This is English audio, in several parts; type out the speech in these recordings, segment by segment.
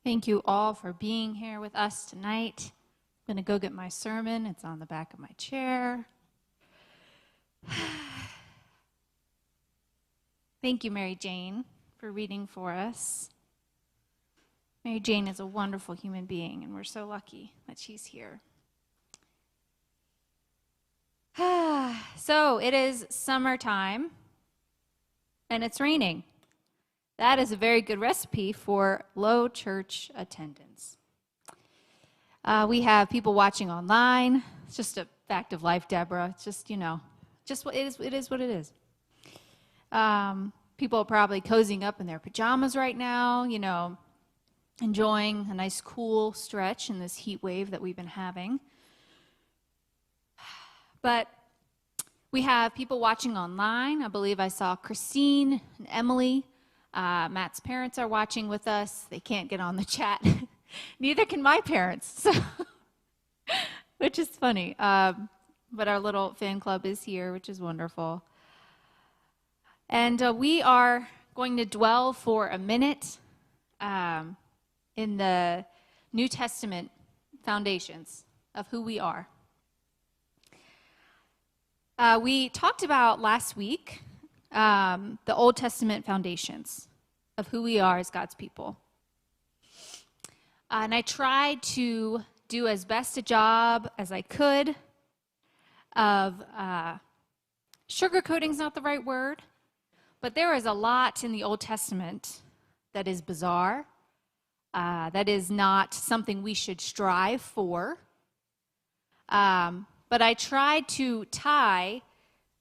Thank you all for being here with us tonight. I'm going to go get my sermon. It's on the back of my chair. Thank you, Mary Jane, for reading for us. Mary Jane is a wonderful human being, and we're so lucky that she's here. So it is summertime, and it's raining. That is a very good recipe for low church attendance. We have people watching online. It's just a fact of life, Deborah. It's just, just what it is what it is. People are probably cozying up in their pajamas right now, enjoying a nice cool stretch in this heat wave that we've been having. But we have people watching online. I believe I saw Christine and Emily. Matt's parents are watching with us. They can't get on the chat. Neither can my parents, so which is funny. But our little fan club is here, which is wonderful. And we are going to dwell for a minute in the New Testament foundations of who we are. We talked about last week the Old Testament foundations of who we are as God's people. And I tried to do as best a job as I could of sugarcoating's not the right word, but there is a lot in the Old Testament that is bizarre, that is not something we should strive for. But I tried to tie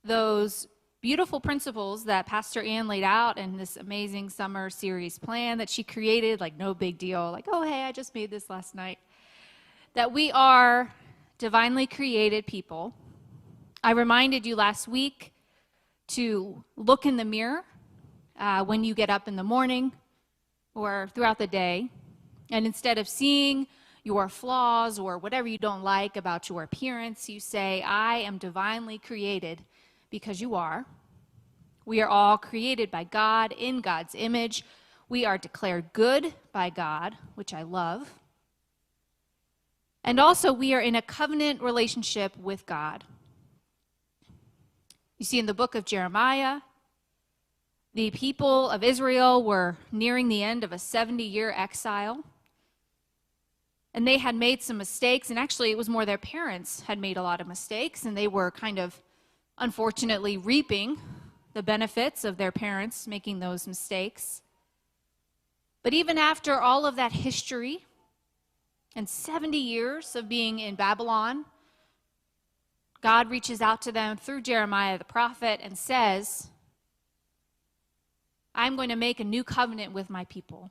those beautiful principles that Pastor Ann laid out in this amazing summer series plan that she created, like no big deal, like, oh, hey, I just made this last night, that we are divinely created people. I reminded you last week to look in the mirror when you get up in the morning or throughout the day, and instead of seeing your flaws or whatever you don't like about your appearance, you say, I am divinely created, because you are. We are all created by God in God's image. We are declared good by God, which I love. And also, we are in a covenant relationship with God. You see, in the book of Jeremiah, the people of Israel were nearing the end of a 70-year exile. And they had made some mistakes, and actually it was more their parents had made a lot of mistakes, and they were kind of unfortunately reaping the benefits of their parents making those mistakes. But even after all of that history and 70 years of being in Babylon, God reaches out to them through Jeremiah the prophet and says, I'm going to make a new covenant with my people.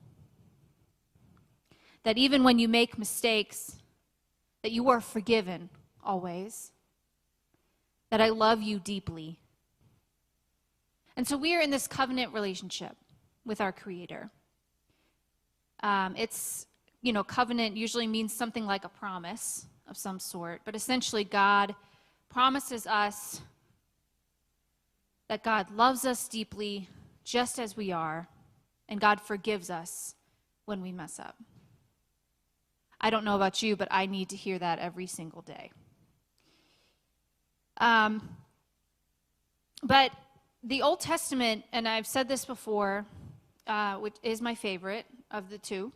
That even when you make mistakes, that you are forgiven always. That I love you deeply. And so we are in this covenant relationship with our Creator. Covenant usually means something like a promise of some sort, but essentially God promises us that God loves us deeply just as we are, and God forgives us when we mess up. I don't know about you, but I need to hear that every single day. But the Old Testament, and I've said this before, which is my favorite of the two.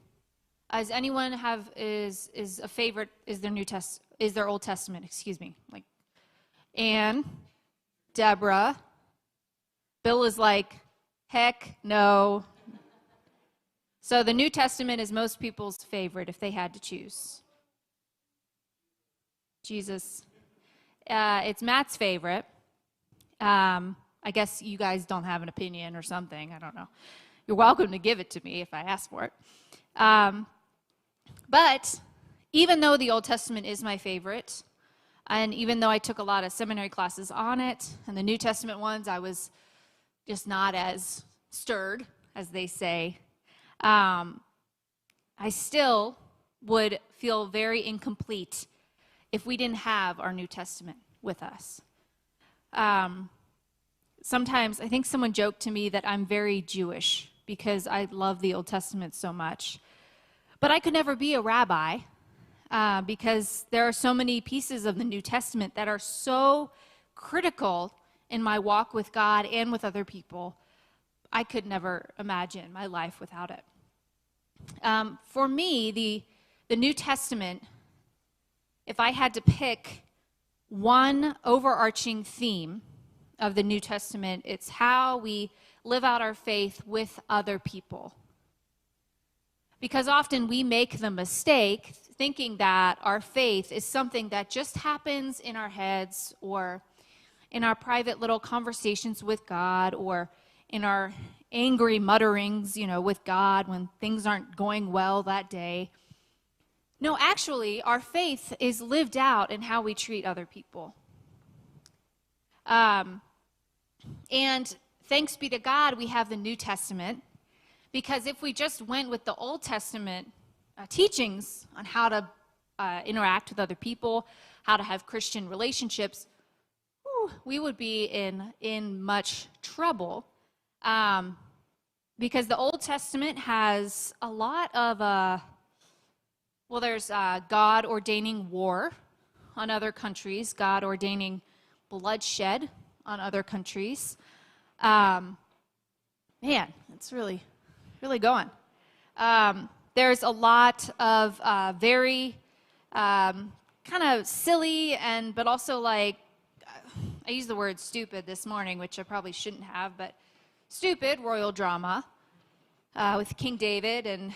Does anyone have is a favorite? Is their Old Testament? Excuse me. Like Anne, Deborah, Bill is like, heck no. So the New Testament is most people's favorite if they had to choose. Jesus. It's Matt's favorite. I guess you guys don't have an opinion or something. I don't know. You're welcome to give it to me if I ask for it. But even though the Old Testament is my favorite, and even though I took a lot of seminary classes on it, and the New Testament ones, I was just not as stirred, as they say, I still would feel very incomplete if we didn't have our New Testament with us. Sometimes, I think someone joked to me that I'm very Jewish because I love the Old Testament so much. But I could never be a rabbi because there are so many pieces of the New Testament that are so critical in my walk with God and with other people. I could never imagine my life without it. For me, the New Testament, if I had to pick one overarching theme of the New Testament, it's how we live out our faith with other people. Because often we make the mistake thinking that our faith is something that just happens in our heads or in our private little conversations with God or in our angry mutterings, with God when things aren't going well that day. No, actually, our faith is lived out in how we treat other people. And thanks be to God, we have the New Testament, because if we just went with the Old Testament teachings on how to interact with other people, how to have Christian relationships, we would be in much trouble. Because the Old Testament has a lot of, there's God ordaining war on other countries, God ordaining bloodshed on other countries. Man, it's really going. There's a lot of very kind of silly but also I used the word stupid this morning, which I probably shouldn't have, but stupid royal drama with King David and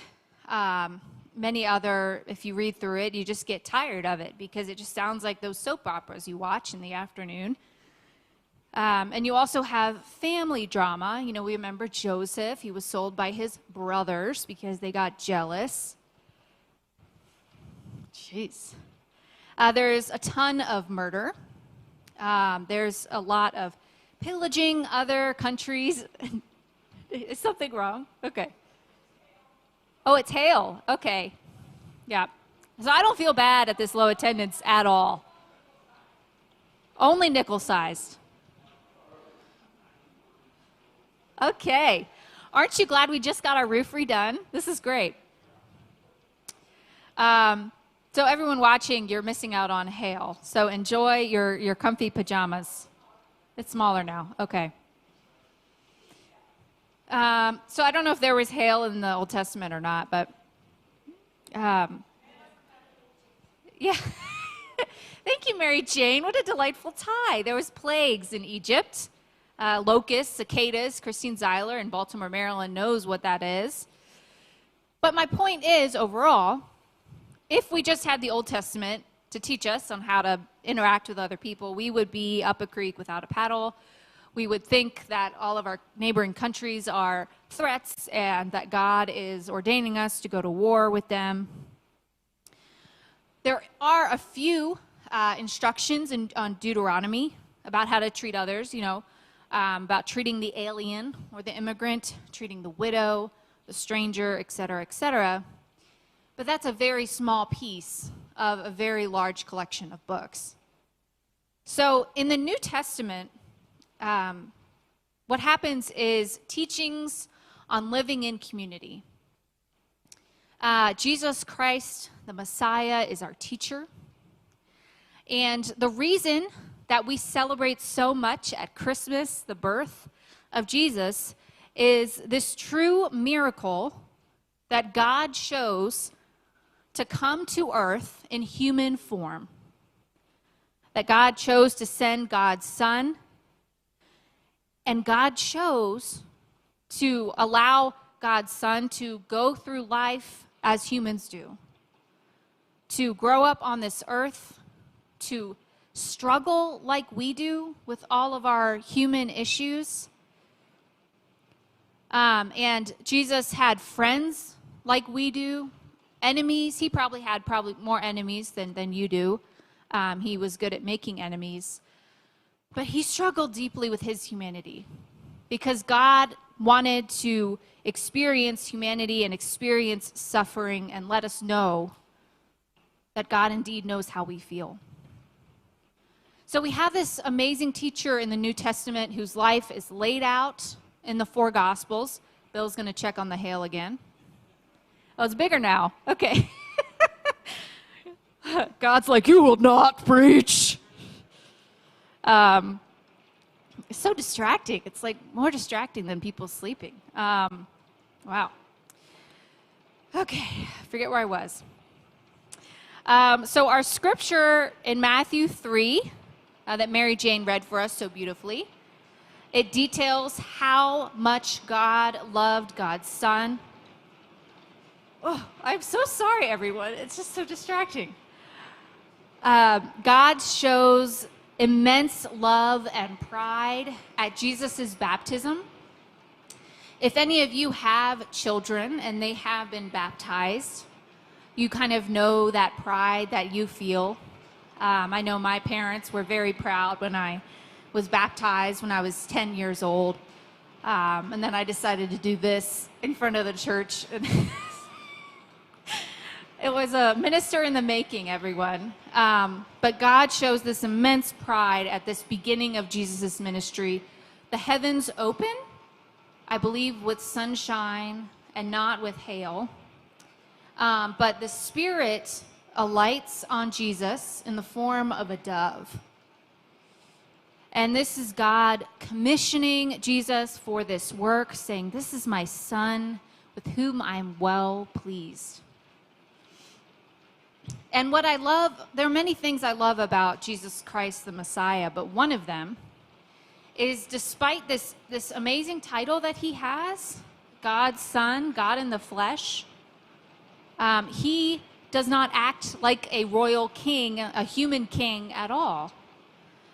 many other. If you read through it, you just get tired of it because it just sounds like those soap operas you watch in the afternoon. And you also have family drama. We remember Joseph. He was sold by his brothers because they got jealous. Jeez. There's a ton of murder. There's a lot of pillaging other countries. Is something wrong? Okay. Oh, it's hail. Okay. Yeah. So I don't feel bad at this low attendance at all. Only nickel-sized. Okay. Aren't you glad we just got our roof redone? This is great. So everyone watching, you're missing out on hail. So enjoy your comfy pajamas. It's smaller now. Okay. So I don't know if there was hail in the Old Testament or not, but yeah. Thank you, Mary Jane. What a delightful tie. There was plagues in Egypt. Locusts, cicadas. Christine Zeiler in Baltimore, Maryland knows what that is. But my point is, overall, if we just had the Old Testament to teach us on how to interact with other people, we would be up a creek without a paddle. We would think that all of our neighboring countries are threats and that God is ordaining us to go to war with them. There are a few instructions on Deuteronomy about how to treat others, about treating the alien or the immigrant, treating the widow, the stranger, et cetera, et cetera. But that's a very small piece of a very large collection of books. So in the New Testament, what happens is teachings on living in community. Jesus Christ, the Messiah, is our teacher. And the reason that we celebrate so much at Christmas, the birth of Jesus, is this true miracle that God chose to come to earth in human form. That God chose to send God's Son, and God chose to allow God's Son to go through life as humans do, to grow up on this earth, to struggle like we do with all of our human issues. And Jesus had friends like we do, enemies. He probably had more enemies than you do. He was good at making enemies. But he struggled deeply with his humanity because God wanted to experience humanity and experience suffering and let us know that God indeed knows how we feel. So we have this amazing teacher in the New Testament whose life is laid out in the 4 Gospels. Bill's going to check on the hail again. Oh, it's bigger now. Okay. God's like, you will not preach. It's so distracting. It's like more distracting than people sleeping. Wow. Okay, I forget where I was. So our scripture in Matthew 3 that Mary Jane read for us so beautifully, it details how much God loved God's Son. Oh, I'm so sorry, everyone. It's just so distracting. God shows immense love and pride at Jesus' baptism. If any of you have children and they have been baptized, you kind of know that pride that you feel. I know my parents were very proud when I was baptized when I was 10 years old. And then I decided to do this in front of the church. It was a minister in the making, everyone. But God shows this immense pride at this beginning of Jesus' ministry. The heavens open, I believe, with sunshine and not with hail. But the Spirit alights on Jesus in the form of a dove. And this is God commissioning Jesus for this work, saying, "This is my Son with whom I'm well pleased." And what I love, there are many things I love about Jesus Christ, the Messiah, but one of them is despite this amazing title that he has, God's Son, God in the flesh, he does not act like a royal king, a human king at all.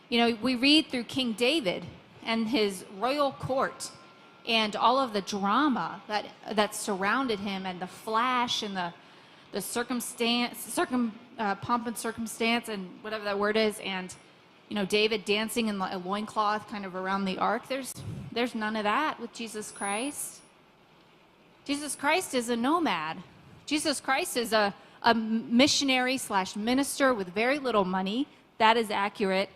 You know, we read through King David and his royal court and all of the drama that surrounded him and the flash and the pomp and circumstance and whatever that word is, and you know, David dancing in a loincloth kind of around the ark. There's none of that with Jesus Christ. Jesus Christ is a nomad. Jesus Christ is a missionary / minister with very little money. That is accurate.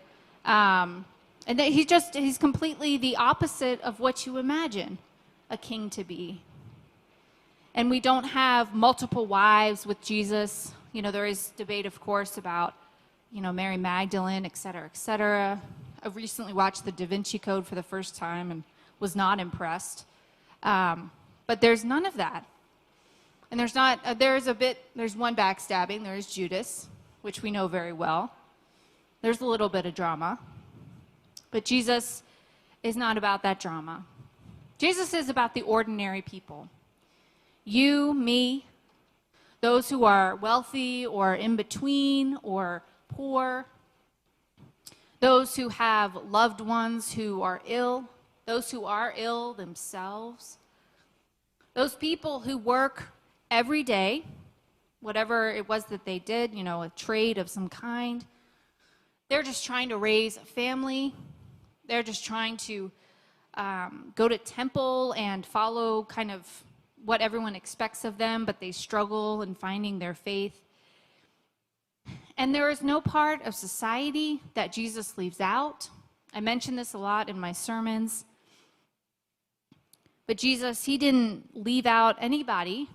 And that he's completely the opposite of what you imagine a king to be. And we don't have multiple wives with Jesus. You know, there is debate, of course, about, you know, Mary Magdalene, et cetera, et cetera. I recently watched the Da Vinci Code for the first time and was not impressed. But there's none of that. And there's one backstabbing. There is Judas, which we know very well. There's a little bit of drama. But Jesus is not about that drama. Jesus is about the ordinary people. You, me, those who are wealthy or in between or poor, those who have loved ones who are ill, those who are ill themselves, those people who work every day, whatever it was that they did, you know, a trade of some kind. They're just trying to raise a family. They're just trying to go to temple and follow kind of what everyone expects of them, but they struggle in finding their faith. And there is no part of society that Jesus leaves out. I mention this a lot in my sermons. But Jesus, he didn't leave out anybody.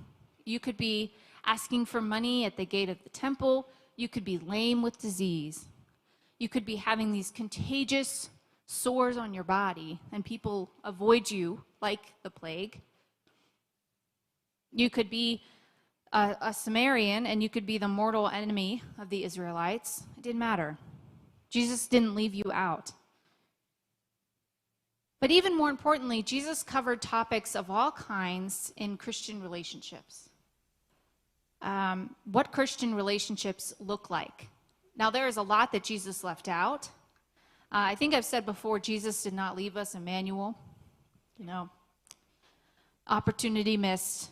You could be asking for money at the gate of the temple. You could be lame with disease. You could be having these contagious sores on your body, and people avoid you like the plague. You could be a Samaritan, and you could be the mortal enemy of the Israelites. It didn't matter. Jesus didn't leave you out. But even more importantly, Jesus covered topics of all kinds in Christian relationships. What Christian relationships look like. Now, there is a lot that Jesus left out. I think I've said before, Jesus did not leave us a manual. You know, opportunity missed.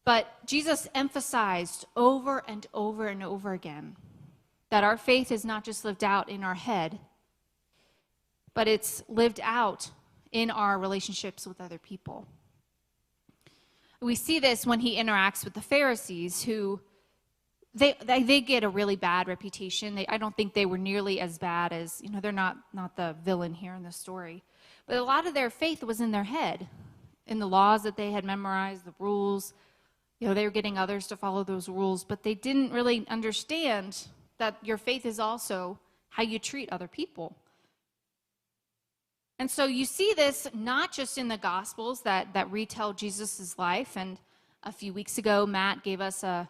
But Jesus emphasized over and over and over again that our faith is not just lived out in our head, but it's lived out in our relationships with other people. We see this when he interacts with the Pharisees, who they get a really bad reputation. I don't think they were nearly as bad as, you know, they're not the villain here in the story. But a lot of their faith was in their head. in the laws that they had memorized, the rules. They were getting others to follow those rules, but they didn't really understand that your faith is also how you treat other people. And so you see this not just in the Gospels that retell Jesus' life. And a few weeks ago, Matt gave us a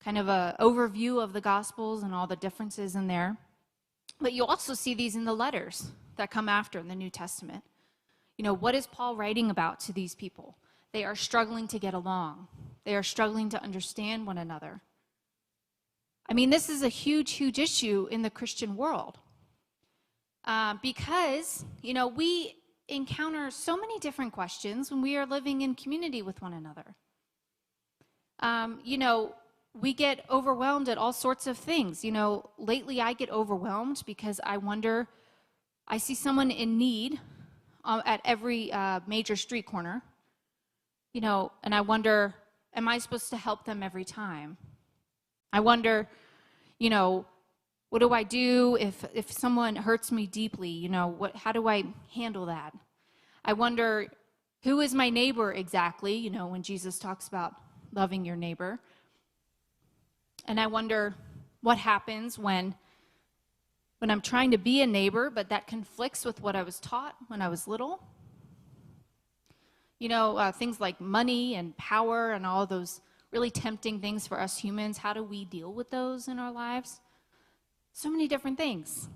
kind of an overview of the Gospels and all the differences in there. But you also see these in the letters that come after in the New Testament. What is Paul writing about to these people? They are struggling to get along. They are struggling to understand one another. I mean, this is a huge, huge issue in the Christian world. Because, we encounter so many different questions when we are living in community with one another. We get overwhelmed at all sorts of things. Lately I get overwhelmed because I see someone in need at every major street corner, and I wonder, am I supposed to help them every time? I wonder, what do I do if someone hurts me deeply? How do I handle that? I wonder, who is my neighbor exactly? When Jesus talks about loving your neighbor. And I wonder what happens when I'm trying to be a neighbor, but that conflicts with what I was taught when I was little. Things like money and power and all those really tempting things for us humans. How do we deal with those in our lives? So many different things.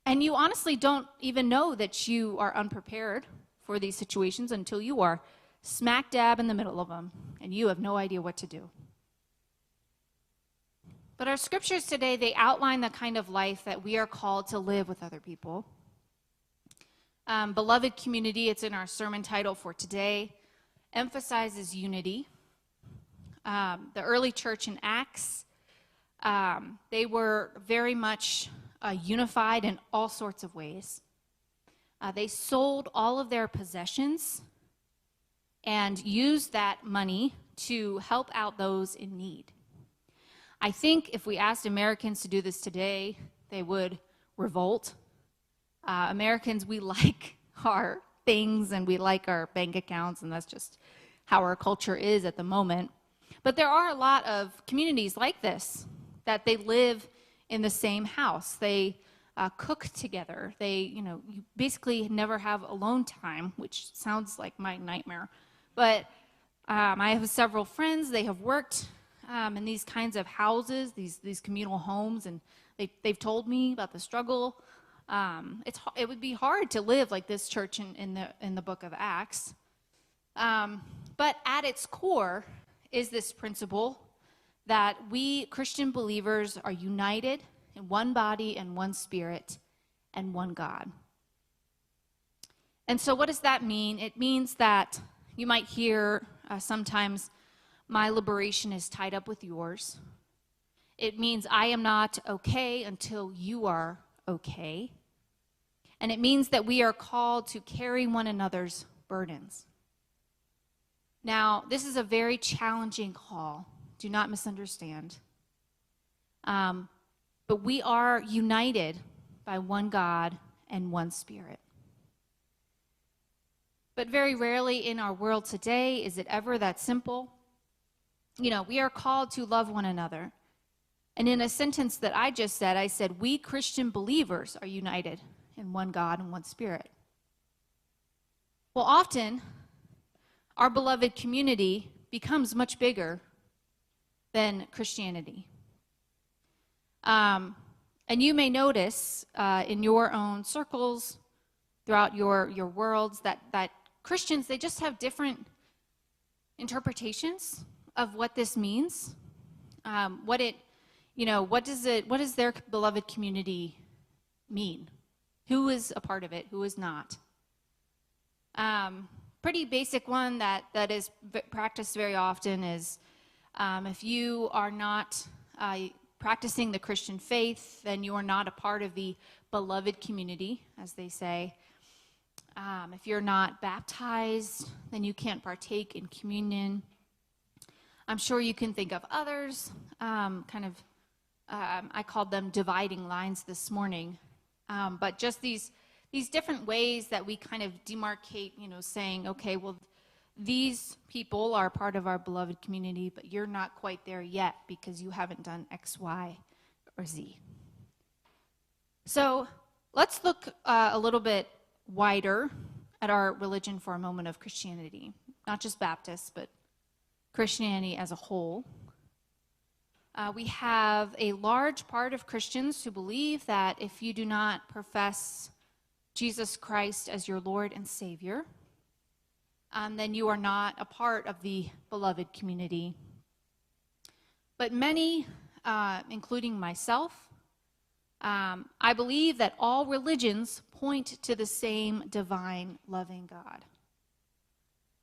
And you honestly don't even know that you are unprepared for these situations until you are smack dab in the middle of them and you have no idea what to do. But our scriptures today, they outline the kind of life that we are called to live with other people. Beloved community, it's in our sermon title for today, emphasizes unity. The early church in Acts, they were very much unified in all sorts of ways. They sold all of their possessions and used that money to help out those in need. I think if we asked Americans to do this today, they would revolt. Americans, we like our things and we like our bank accounts, and that's just how our culture is at the moment. But there are a lot of communities like this, that they live in the same house. They cook together. You basically never have alone time, which sounds like my nightmare. But I have several friends, they have worked in these kinds of houses, these communal homes, and they've told me about the struggle. It would be hard to live like this church in the book of Acts. But at its core is this principle that we Christian believers are united in one body and one spirit and one God. And so what does that mean? It means that you might hear sometimes, my liberation is tied up with yours. It means I am not okay until you are okay. And it means that we are called to carry one another's burdens. Now, this is a very challenging call. Do not misunderstand. But we are united by one God and one Spirit. But very rarely in our world today is it ever that simple. We are called to love one another. And in a sentence that I just said, I said, we Christian believers are united in one God and one Spirit. Well, often, our beloved community becomes much bigger than Christianity. And you may notice in your own circles, throughout your worlds, that Christians, they just have different interpretations of what this means. What does their beloved community mean? Who is a part of it? Who is not? Pretty basic one that is practiced very often is if you are not practicing the Christian faith, then you are not a part of the beloved community, as they say. If you're not baptized, then you can't partake in communion. I'm sure you can think of others, I called them dividing lines this morning. But just these different ways that we kind of demarcate, saying, okay, well, these people are part of our beloved community, but you're not quite there yet because you haven't done X, Y, or Z. So let's look a little bit wider at our religion for a moment of Christianity, not just Baptists, but Christianity as a whole. We have a large part of Christians who believe that if you do not profess Jesus Christ as your Lord and Savior, then you are not a part of the beloved community. But many, including myself, I believe that all religions point to the same divine, loving God.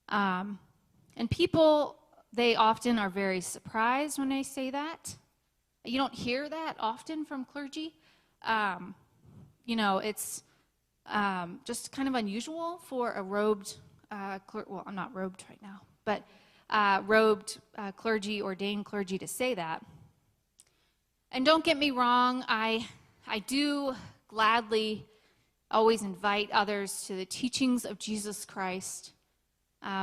And people, they often are very surprised when I say that. You don't hear that often from clergy. It's just kind of unusual for a robed, well, I'm not robed right now, but robed clergy, ordained clergy to say that. And don't get me wrong, I do gladly always invite others to the teachings of Jesus Christ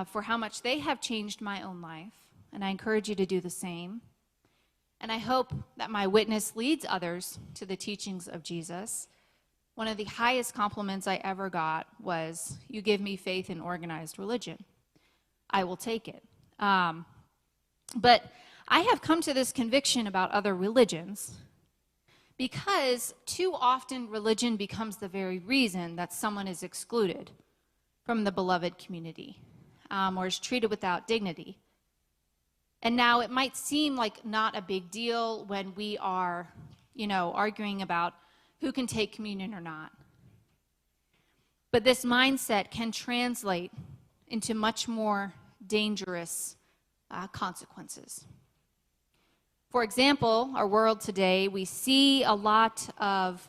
for how much they have changed my own life, and I encourage you to do the same. And I hope that my witness leads others to the teachings of Jesus. One of the highest compliments I ever got was, "You give me faith in organized religion. I will take it." But I have come to this conviction about other religions because too often religion becomes the very reason that someone is excluded from the beloved community or is treated without dignity. And now it might seem like not a big deal when we are, arguing about who can take communion or not. But this mindset can translate into much more dangerous consequences. For example, our world today, we see a lot of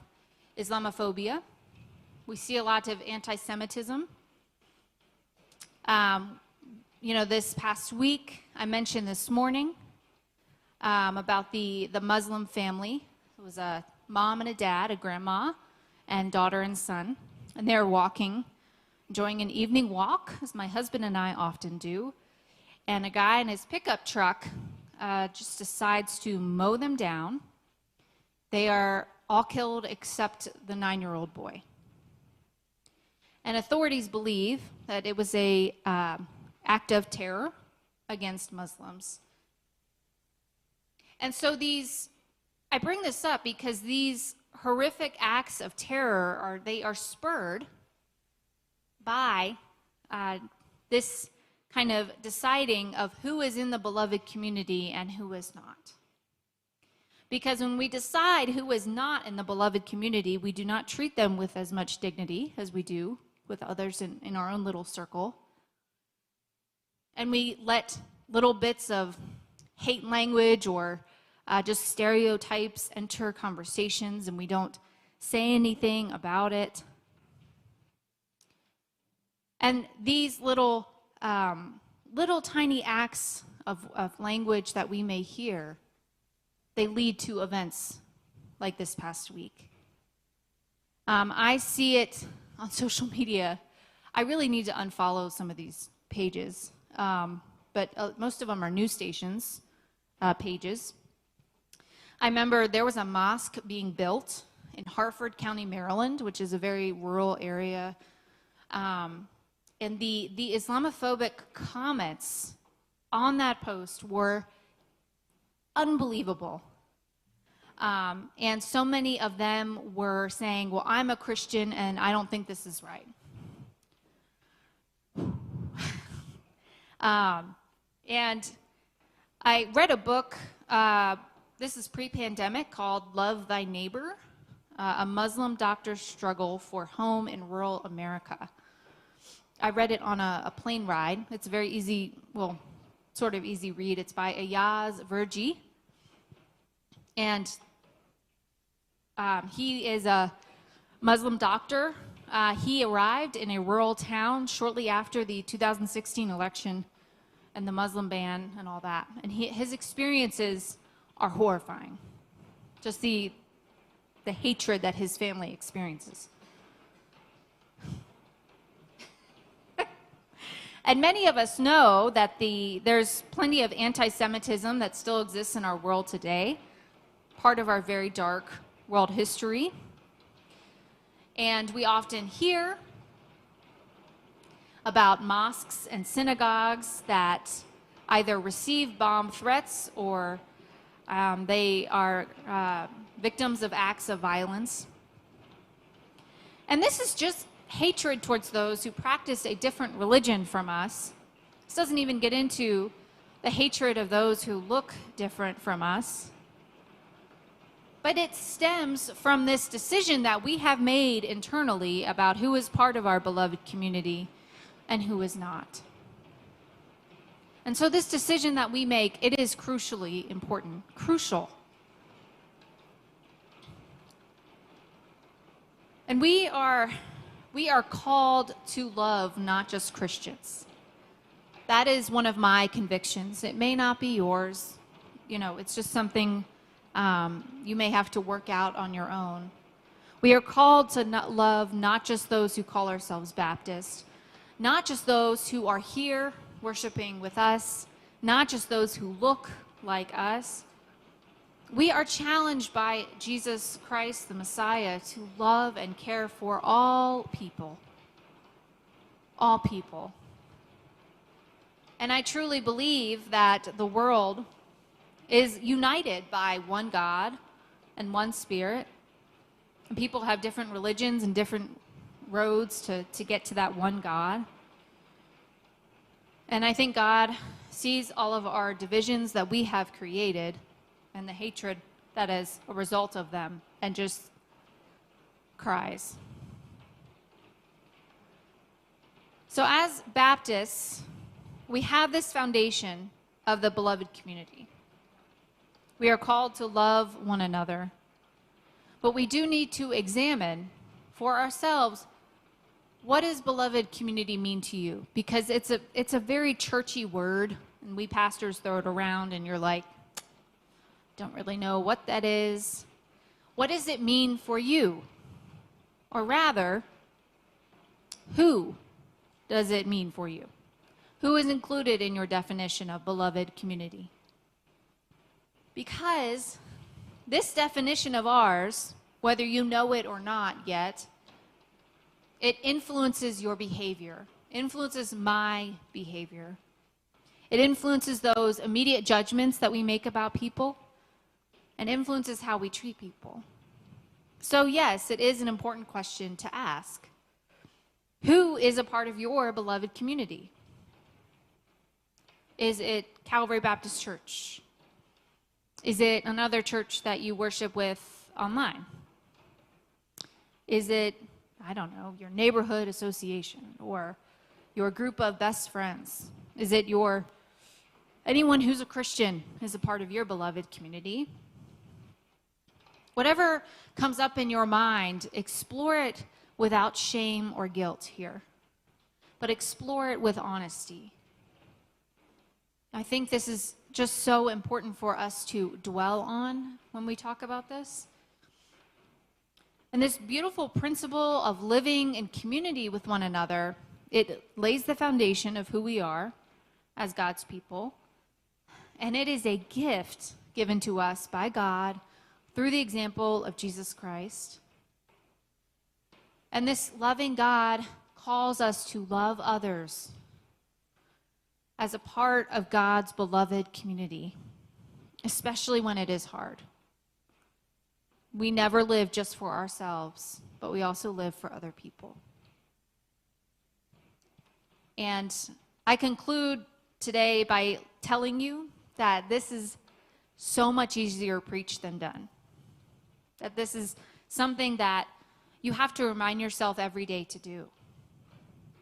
Islamophobia. We see a lot of anti-Semitism. This past week, I mentioned this morning about the Muslim family. It was a mom and a dad, a grandma, and daughter and son. And they were walking, enjoying an evening walk, as my husband and I often do. And a guy in his pickup truck just decides to mow them down. They are all killed except the 9-year-old boy. And authorities believe that it was a act of terror against Muslims. And so I bring this up because these horrific acts of terror are spurred by this kind of deciding of who is in the beloved community and who is not. Because when we decide who is not in the beloved community, we do not treat them with as much dignity as we do with others in our own little circle. And we let little bits of hate language or just stereotypes enter conversations, and we don't say anything about it. And these little tiny acts of language that we may hear, they lead to events like this past week. I see it on social media. I really need to unfollow some of these pages, but most of them are news stations pages. I remember there was a mosque being built in Harford County, Maryland, which is a very rural area. And the Islamophobic comments on that post were unbelievable. And so many of them were saying, well, I'm a Christian and I don't think this is right. And I read a book, this is pre-pandemic, called Love Thy Neighbor, a Muslim doctor's struggle for home in rural America. I read it on a plane ride. It's a very easy, well, sort of easy read. It's by Ayaz Verji. And he is a Muslim doctor. He arrived in a rural town shortly after the 2016 election and the Muslim ban and all that. And his experiences are horrifying. Just the hatred that his family experiences. And many of us know that there's plenty of anti-Semitism that still exists in our world today, part of our very dark world history. And we often hear about mosques and synagogues that either receive bomb threats or they are victims of acts of violence. And this is just hatred towards those who practice a different religion from us. This doesn't even get into the hatred of those who look different from us. But it stems from this decision that we have made internally about who is part of our beloved community and who is not. And so this decision that we make, it is crucially important, crucial. And we are called to love not just Christians. That is one of my convictions. It may not be yours. You know, it's just something you may have to work out on your own. We are called to love not just those who call ourselves Baptist, not just those who are here worshiping with us, not just those who look like us. We are challenged by Jesus Christ, the Messiah, to love and care for all people. All people. And I truly believe that the world is united by one God and one Spirit. And people have different religions and different roads to get to that one God. And I think God sees all of our divisions that we have created and the hatred that is a result of them and just cries. So as Baptists, we have this foundation of the beloved community. We are called to love one another. But we do need to examine for ourselves, what does beloved community mean to you? Because it's a very churchy word, and we pastors throw it around, and you're like, don't really know what that is. What does it mean for you? Or rather, who does it mean for you? Who is included in your definition of beloved community? Because this definition of ours, whether you know it or not yet, it influences your behavior, influences my behavior. It influences those immediate judgments that we make about people and influences how we treat people. So yes, it is an important question to ask. Who is a part of your beloved community? Is it Calvary Baptist Church? Is it another church that you worship with online? Is it, I don't know, your neighborhood association or your group of best friends? Is it anyone who's a Christian is a part of your beloved community? Whatever comes up in your mind, explore it without shame or guilt here, but explore it with honesty. I think this is just so important for us to dwell on when we talk about this. And this beautiful principle of living in community with one another, it lays the foundation of who we are as God's people. And it is a gift given to us by God through the example of Jesus Christ. And this loving God calls us to love others as a part of God's beloved community, especially when it is hard. We never live just for ourselves, but we also live for other people. And I conclude today by telling you that this is so much easier preached than done. That this is something that you have to remind yourself every day to do.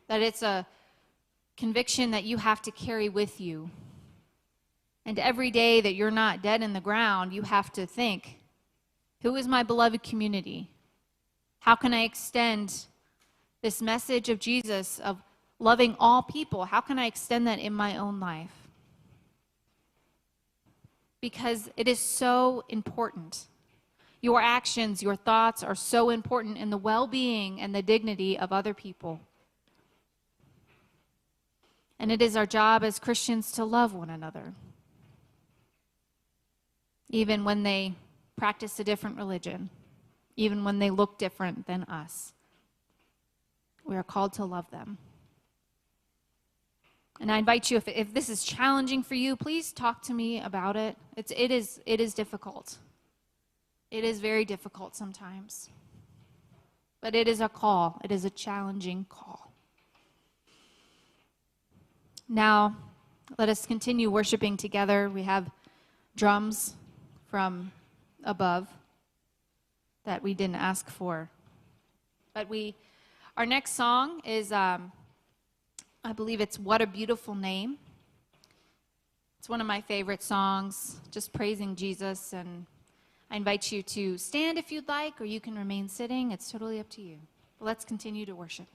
That it's a conviction that you have to carry with you. And every day that you're not dead in the ground, you have to think, who is my beloved community? How can I extend this message of Jesus, of loving all people? How can I extend that in my own life? Because it is so important. Your actions, your thoughts are so important in the well-being and the dignity of other people. And it is our job as Christians to love one another, even when they practice a different religion, even when they look different than us. We are called to love them. And I invite you, if this is challenging for you, please talk to me about it. It is difficult. It is very difficult sometimes. But it is a call. It is a challenging call. Now, let us continue worshiping together. We have drums from above that we didn't ask for. But our next song is, I believe it's What a Beautiful Name. It's one of my favorite songs, just praising Jesus. And I invite you to stand if you'd like, or you can remain sitting. It's totally up to you. But let's continue to worship.